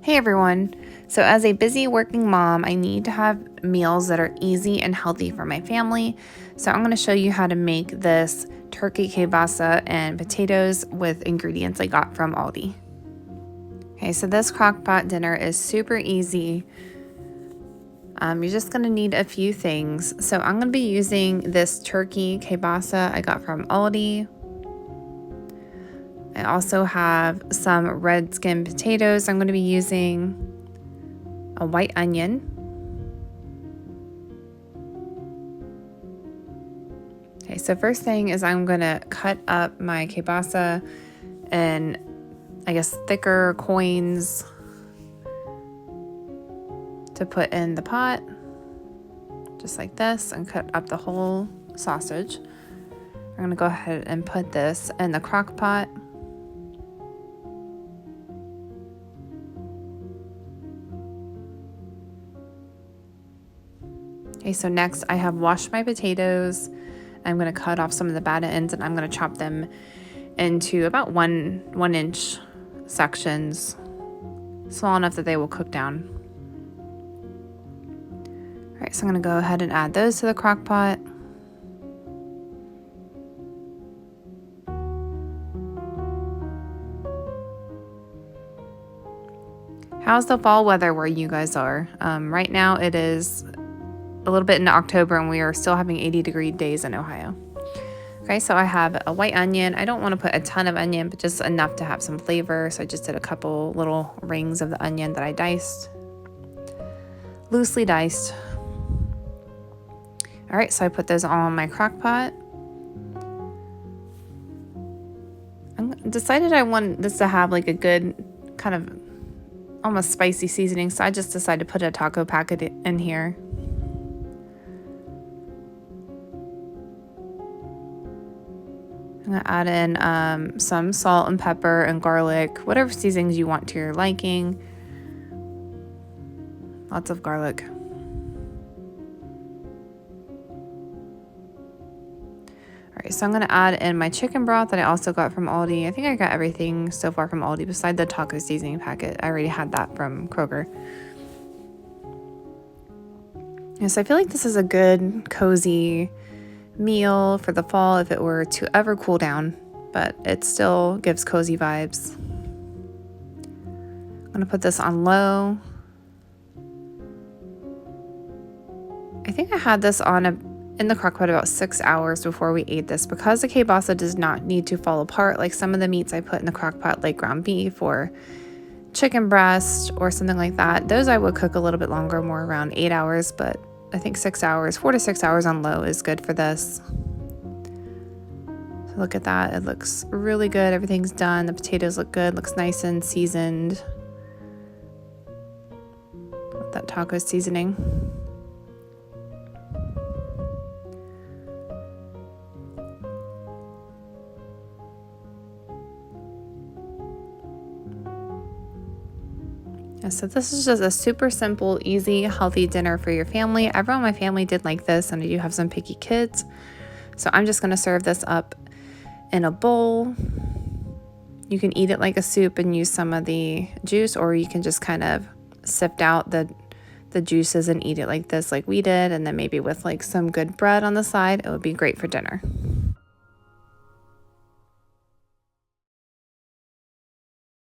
Hey everyone! So, as a busy working mom, I need to have meals that are easy and healthy for my family. So, I'm going to show you how to make this turkey kielbasa and potatoes with ingredients I got from Aldi. Okay, so this Crockpot dinner is super easy. You're just going to need a few things. So, I'm going to be using this turkey kielbasa I got from Aldi. I also have some red skin potatoes. I'm going to be using a white onion, okay, so first thing is I'm going to cut up my kielbasa in, I guess, thicker coins to put in the pot, just like this, and cut up the whole sausage. I'm going to go ahead and put this in the crock pot. Okay, so next I have washed my potatoes. I'm going to cut off some of the bad ends and I'm going to chop them into about one inch sections, small enough that they will cook down. All right, so I'm going to go ahead and add those to the crock pot. How's the fall weather where you guys are? Right now it is a little bit into October and we are still having 80-degree days in Ohio. Okay, so I have a white onion. I don't want to put a ton of onion, but just enough to have some flavor. So I just did a couple little rings of the onion that I diced, loosely diced. All right, so I put those all in my crock pot. I decided I want this to have like a good kind of almost spicy seasoning, so I just decided to put a taco packet in here. I'm going to add in some salt and pepper and garlic, whatever seasonings you want to your liking. Lots of garlic. All right, so I'm going to add in my chicken broth that I also got from Aldi. I think I got everything so far from Aldi beside the taco seasoning packet. I already had that from Kroger. Yes, I feel like this is a good, cozy meal for the fall if it were to ever cool down, but it still gives cozy vibes. I'm going to put this on low. I think I had this on in the crock pot about 6 hours before we ate this, because the kielbasa does not need to fall apart like some of the meats I put in the crock pot, like ground beef or chicken breast or something like that. Those I would cook a little bit longer, more around 8 hours, but I think 6 hours, 4 to 6 hours on low is good for this. So look at that. It looks really good. Everything's done. The potatoes look good. Looks nice and seasoned with that taco seasoning. So this is just a super simple, easy, healthy dinner for your family. Everyone in my family did like this, and I do have some picky kids. So I'm just going to serve this up in a bowl. You can eat it like a soup and use some of the juice, or you can just kind of sift out the juices and eat it like this, like we did, and then maybe with like some good bread on the side. It would be great for dinner.